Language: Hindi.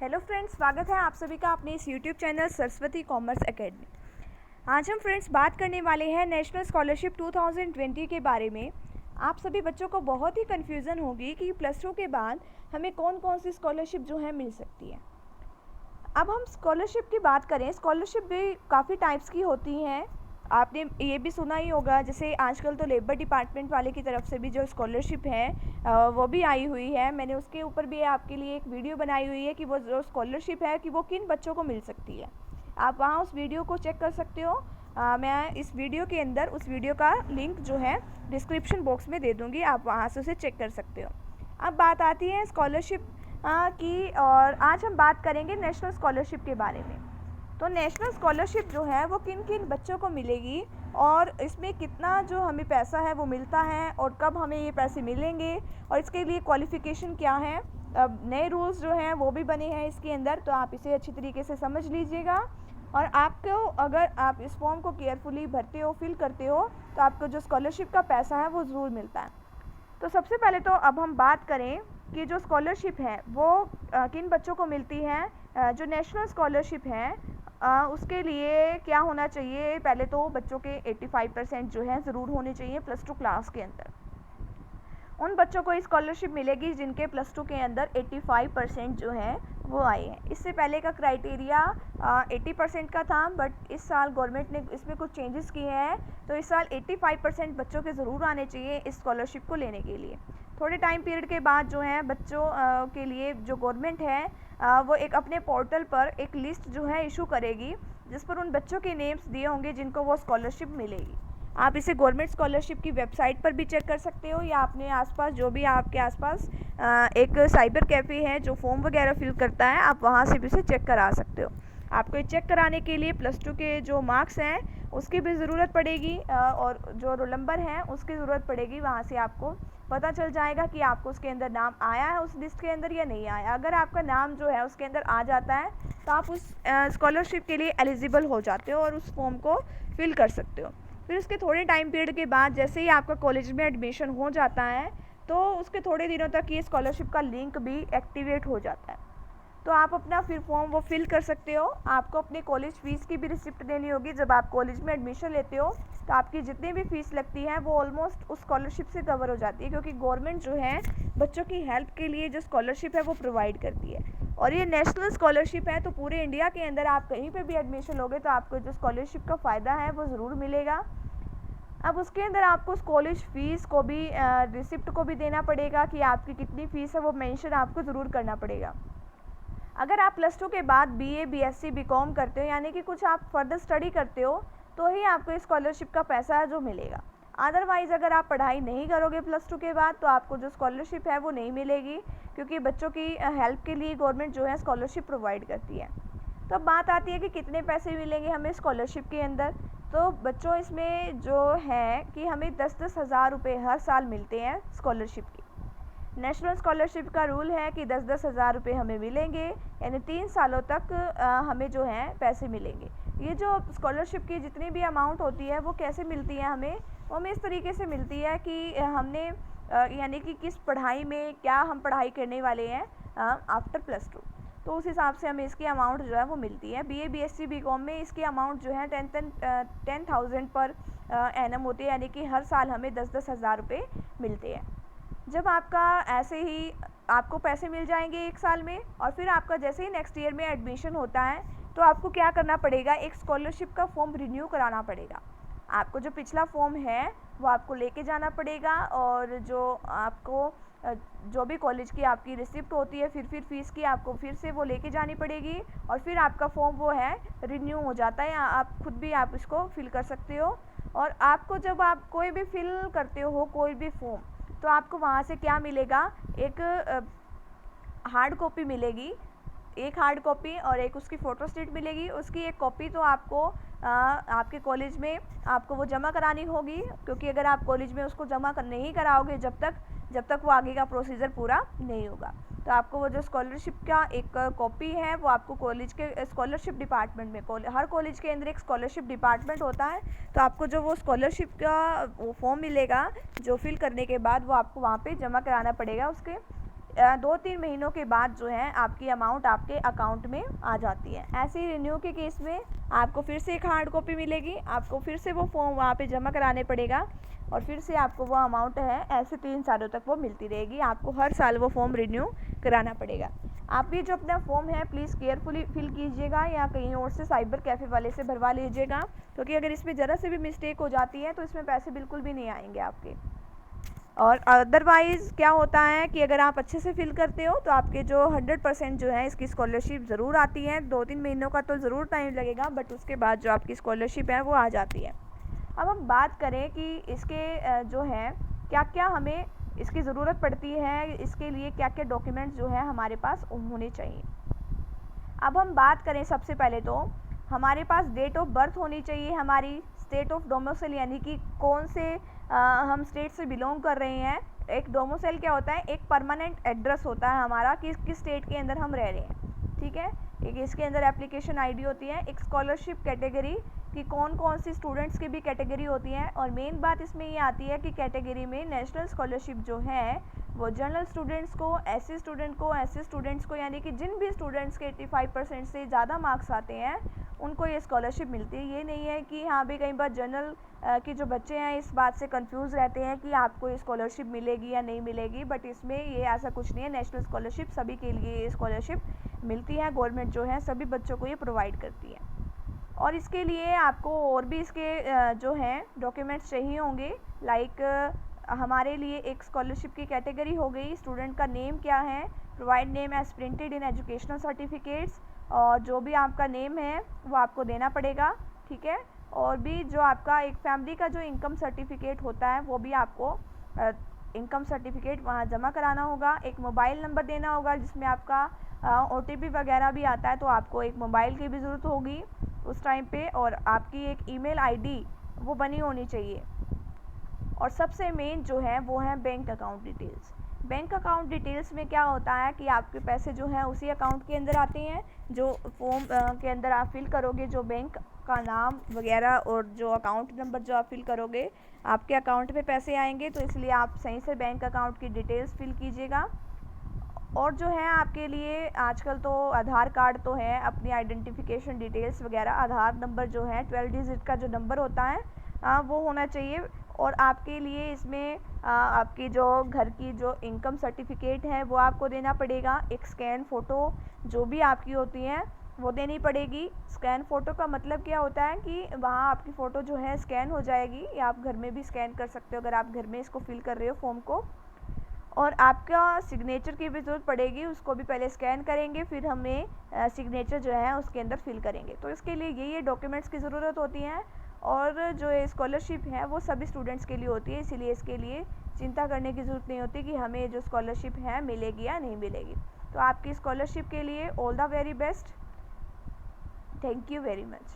हेलो फ्रेंड्स, स्वागत है आप सभी का अपने इस YouTube channel Saraswati commerce academy. आज हम फ्रेंड्स बात करने वाले हैं नेशनल स्कॉलरशिप 2020 के बारे में। आप सभी बच्चों को बहुत ही कन्फ्यूज़न होगी कि प्लस टू के बाद हमें कौन कौन सी स्कॉलरशिप जो है मिल सकती है। अब हम स्कॉलरशिप की बात करें, स्कॉलरशिप भी काफ़ी टाइप्स की होती हैं। आपने ये भी सुना ही होगा, जैसे आजकल तो लेबर डिपार्टमेंट वाले की तरफ से भी जो स्कॉलरशिप है वो भी आई हुई है। मैंने उसके ऊपर भी आपके लिए एक वीडियो बनाई हुई है कि वो जो स्कॉलरशिप है कि वो किन बच्चों को मिल सकती है। आप वहाँ उस वीडियो को चेक कर सकते हो। मैं इस वीडियो के अंदर उस वीडियो का लिंक जो है डिस्क्रिप्शन बॉक्स में दे दूँगी, आप वहाँ से उसे चेक कर सकते हो। अब बात आती है स्कॉलरशिप की, और आज हम बात करेंगे नेशनल स्कॉलरशिप के बारे में। तो नेशनल स्कॉलरशिप जो है वो किन किन बच्चों को मिलेगी और इसमें कितना जो हमें पैसा है वो मिलता है और कब हमें ये पैसे मिलेंगे और इसके लिए क्वालिफ़िकेशन क्या है। अब नए रूल्स जो हैं वो भी बने हैं इसके अंदर, तो आप इसे अच्छी तरीके से समझ लीजिएगा। और आपको, अगर आप इस फॉर्म को केयरफुली भरते हो, फिल करते हो, तो आपको जो स्कॉलरशिप का पैसा है वो ज़रूर मिलता है। तो सबसे पहले तो अब हम बात करें कि जो स्कॉलरशिप है वो किन बच्चों को मिलती है। जो नेशनल स्कॉलरशिप है उसके लिए क्या होना चाहिए, पहले तो बच्चों के 85% जो है ज़रूर होने चाहिए प्लस टू क्लास के अंदर। उन बच्चों को स्कॉलरशिप मिलेगी जिनके प्लस टू के अंदर 85% जो है वो आए हैं। इससे पहले का क्राइटेरिया 80% का था, बट इस साल गवर्नमेंट ने इसमें कुछ चेंजेस किए हैं, तो इस साल 85% बच्चों के ज़रूर आने चाहिए इस स्कॉलरशिप को लेने के लिए। थोड़े टाइम पीरियड के बाद जो है बच्चों के लिए जो गवर्नमेंट है वो एक अपने पोर्टल पर एक लिस्ट जो है इशू करेगी, जिस पर उन बच्चों के नेम्स दिए होंगे जिनको वो स्कॉलरशिप मिलेगी। आप इसे गवर्नमेंट स्कॉलरशिप की वेबसाइट पर भी चेक कर सकते हो, या अपने आसपास जो भी आपके आसपास एक साइबर कैफ़े है जो फॉर्म वगैरह फिल करता है, आप वहाँ से भी इसे चेक करा सकते हो। आपको ये चेक कराने के लिए प्लस टू के जो मार्क्स हैं उसकी भी ज़रूरत पड़ेगी, और जो रोल नंबर है उसकी ज़रूरत पड़ेगी। वहाँ से आपको पता चल जाएगा कि आपको उसके अंदर नाम आया है उस लिस्ट के अंदर या नहीं आया। अगर आपका नाम जो है उसके अंदर आ जाता है तो आप उस स्कॉलरशिप के लिए एलिजिबल हो जाते हो और उस फॉर्म को फिल कर सकते हो। फिर उसके थोड़े टाइम पीरियड के बाद जैसे ही आपका कॉलेज में एडमिशन हो जाता है तो उसके थोड़े दिनों तक ये स्कॉलरशिप का लिंक भी एक्टिवेट हो जाता है, तो आप अपना फिर फॉर्म वो फिल कर सकते हो। आपको अपने कॉलेज फ़ीस की भी रिसिप्ट देनी होगी। जब आप कॉलेज में एडमिशन लेते हो तो आपकी जितनी भी फ़ीस लगती है वो ऑलमोस्ट उस स्कॉलरशिप से कवर हो जाती है, क्योंकि गवर्नमेंट जो है बच्चों की हेल्प के लिए जो स्कॉलरशिप है वो प्रोवाइड करती है। और ये नेशनल स्कॉलरशिप है, तो पूरे इंडिया के अंदर आप कहीं पर भी एडमिशन लोगे तो आपको जो स्कॉलरशिप का फ़ायदा है वो ज़रूर मिलेगा। अब उसके अंदर आपको कॉलेज फ़ीस को भी रिसिप्ट को भी देना पड़ेगा कि आपकी कितनी फ़ीस है, वो मेंशन आपको ज़रूर करना पड़ेगा। अगर आप प्लस टू के बाद बीए, बीएससी, बीकॉम करते हो, यानी कि कुछ आप फर्दर स्टडी करते हो, तो ही आपको स्कॉलरशिप का पैसा जो मिलेगा। अदरवाइज़ अगर आप पढ़ाई नहीं करोगे प्लस टू के बाद तो आपको जो स्कॉलरशिप है वो नहीं मिलेगी, क्योंकि बच्चों की हेल्प के लिए गवर्नमेंट जो है स्कॉलरशिप प्रोवाइड करती है। तो अब बात आती है कि कितने पैसे मिलेंगे हमें स्कॉलरशिप के अंदर। तो बच्चों इसमें जो है कि हमें 10-10 हज़ार रुपये हर साल मिलते हैं स्कॉलरशिप की। नेशनल स्कॉलरशिप का रूल है कि 10-10 हज़ार रुपये हमें मिलेंगे, यानी 3 सालों तक हमें जो है पैसे मिलेंगे। ये जो स्कॉलरशिप की जितनी भी अमाउंट होती है वो कैसे मिलती है हमें, वो हमें इस तरीके से मिलती है कि हमने यानी कि किस पढ़ाई में क्या हम पढ़ाई करने वाले हैं आफ्टर प्लस टू, तो उस हिसाब से हमें इसकी अमाउंट जो है वो मिलती है। बीए, बीएससी, बीकॉम में इसकी अमाउंट जो है 10,000 पर एनम होती है, यानी कि हर साल हमें 10-10 हज़ार रुपये मिलते हैं। जब आपका ऐसे ही आपको पैसे मिल जाएंगे एक साल में, और फिर आपका जैसे ही नेक्स्ट ईयर में एडमिशन होता है तो आपको क्या करना पड़ेगा, एक स्कॉलरशिप का फॉर्म रिन्यू कराना पड़ेगा। आपको जो पिछला फॉर्म है वो आपको लेके जाना पड़ेगा, और जो आपको जो भी कॉलेज की आपकी रिसिप्ट होती है फिर फीस की आपको फिर से वो लेके जानी पड़ेगी, और फिर आपका फॉर्म वो है रिन्यू हो जाता है। आप खुद भी आप इसको फिल कर सकते हो। और आपको जब आप कोई भी फिल करते हो कोई भी फॉर्म, तो आपको वहाँ से क्या मिलेगा, एक हार्ड कॉपी मिलेगी, एक हार्ड कॉपी और एक उसकी फ़ोटो स्टेट मिलेगी। उसकी एक कॉपी तो आपको आपके कॉलेज में आपको वो जमा करानी होगी, क्योंकि अगर आप कॉलेज में उसको जमा नहीं कराओगे जब तक वो आगे का प्रोसीजर पूरा नहीं होगा, तो आपको वो जो स्कॉलरशिप का एक कॉपी है वो आपको कॉलेज के स्कॉलरशिप डिपार्टमेंट में, हर कॉलेज के अंदर एक स्कॉलरशिप डिपार्टमेंट होता है, तो आपको जो वो स्कॉलरशिप का वो फॉर्म मिलेगा जो फिल करने के बाद वो आपको वहाँ पे जमा कराना पड़ेगा उसके 2-3 महीनों के बाद जो है आपकी अमाउंट आपके अकाउंट में आ जाती है। ऐसे ही रिन्यू के केस में आपको फिर से एक हार्ड कॉपी मिलेगी, आपको फिर से वो फॉर्म वहाँ पे जमा कराने पड़ेगा और फिर से आपको वो अमाउंट है ऐसे 3 सालों तक वो मिलती रहेगी। आपको हर साल वो फॉर्म रिन्यू कराना पड़ेगा। आप ये जो अपना फॉर्म है प्लीज़ केयरफुली फिल कीजिएगा या कहीं और से साइबर कैफ़े वाले से भरवा लीजिएगा, क्योंकि अगर इसमें ज़रा से भी मिस्टेक हो जाती है तो इसमें पैसे बिल्कुल भी नहीं आएंगे आपके। और अदरवाइज़ क्या होता है कि अगर आप अच्छे से फिल करते हो तो आपके जो 100% जो है इसकी स्कॉलरशिप ज़रूर आती है। 2-3 महीनों का तो ज़रूर टाइम लगेगा, बट उसके बाद जो आपकी स्कॉलरशिप है वो आ जाती है। अब हम बात करें कि इसके जो है क्या क्या हमें इसकी ज़रूरत पड़ती है, इसके लिए क्या क्या डॉक्यूमेंट्स जो है हमारे पास होने चाहिए। अब हम बात करें सबसे पहले तो हमारे पास डेट ऑफ बर्थ होनी चाहिए, हमारी स्टेट ऑफ डोमिसाइल यानी कि कौन से हम स्टेट से बिलोंग कर रहे हैं। एक डोमिसाइल क्या होता है, एक परमानेंट एड्रेस होता है हमारा कि किस स्टेट के अंदर हम रह रहे हैं, ठीक है। एक इसके अंदर एप्लीकेशन आईडी होती है, एक स्कॉलरशिप कैटेगरी कि कौन कौन सी स्टूडेंट्स की भी कैटेगरी होती है। और मेन बात इसमें ये आती है कि कैटेगरी में नेशनल स्कॉलरशिप जो है वो जनरल स्टूडेंट्स को, एससी स्टूडेंट को, एससी स्टूडेंट्स को, यानी कि जिन भी स्टूडेंट्स के 85% से ज़्यादा मार्क्स आते हैं उनको ये स्कॉलरशिप मिलती है। ये नहीं है कि हाँ भी कई बार जनरल के जो बच्चे हैं इस बात से कंफ्यूज रहते हैं कि आपको ये स्कॉलरशिप मिलेगी या नहीं मिलेगी, बट इसमें ये ऐसा कुछ नहीं है। नेशनल स्कॉलरशिप सभी के लिए ये स्कॉलरशिप मिलती है, गवर्नमेंट जो है सभी बच्चों को ये प्रोवाइड करती है। और इसके लिए आपको और भी इसके जो हैं डॉक्यूमेंट्स चाहिए होंगे, लाइक हमारे लिए एक स्कॉलरशिप की कैटेगरी हो गई, स्टूडेंट का नेम क्या है, provide name as printed in educational certificates, और जो भी आपका नेम है वो आपको देना पड़ेगा, ठीक है। और भी जो आपका एक फैमिली का जो इनकम सर्टिफिकेट होता है वो भी आपको इनकम सर्टिफिकेट वहाँ जमा कराना होगा। एक मोबाइल नंबर देना होगा जिसमें आपका OTP वगैरह भी आता है, तो आपको एक मोबाइल की भी ज़रूरत होगी उस टाइम पे, और आपकी एक ईमेल आईडी वो बनी होनी चाहिए। और सबसे मेन जो है वो है bank account details. Bank account details में क्या होता है कि आपके पैसे जो हैं उसी अकाउंट के अंदर आते हैं, जो फॉर्म के अंदर आप फिल करोगे, जो बैंक का नाम वगैरह और जो अकाउंट नंबर जो आप फिल करोगे आपके अकाउंट में पैसे आएंगे। तो इसलिए आप सही से बैंक अकाउंट की डिटेल्स फिल कीजिएगा। और जो है आपके लिए आजकल तो आधार कार्ड तो है, अपनी आइडेंटिफिकेशन डिटेल्स वगैरह, आधार नंबर जो है 12 डिजिट का जो नंबर होता है वो होना चाहिए। और आपके लिए इसमें आपकी जो घर की जो इनकम सर्टिफिकेट है वो आपको देना पड़ेगा। एक स्कैन फ़ोटो जो भी आपकी होती है वो देनी पड़ेगी। स्कैन फ़ोटो का मतलब क्या होता है कि वहाँ आपकी फ़ोटो जो है स्कैन हो जाएगी, या आप घर में भी स्कैन कर सकते हो अगर आप घर में इसको फिल कर रहे हो फॉर्म को। और आपका सिग्नेचर की भी ज़रूरत पड़ेगी, उसको भी पहले स्कैन करेंगे, फिर हमें सिग्नेचर जो है उसके अंदर फिल करेंगे। तो इसके लिए ये डॉक्यूमेंट्स की ज़रूरत होती है। और जो ये स्कॉलरशिप है वो सभी स्टूडेंट्स के लिए होती है, इसीलिए इसके लिए चिंता करने की ज़रूरत नहीं होती कि हमें जो स्कॉलरशिप है मिलेगी या नहीं मिलेगी। तो आपकी स्कॉलरशिप के लिए all the very best. Thank you very much.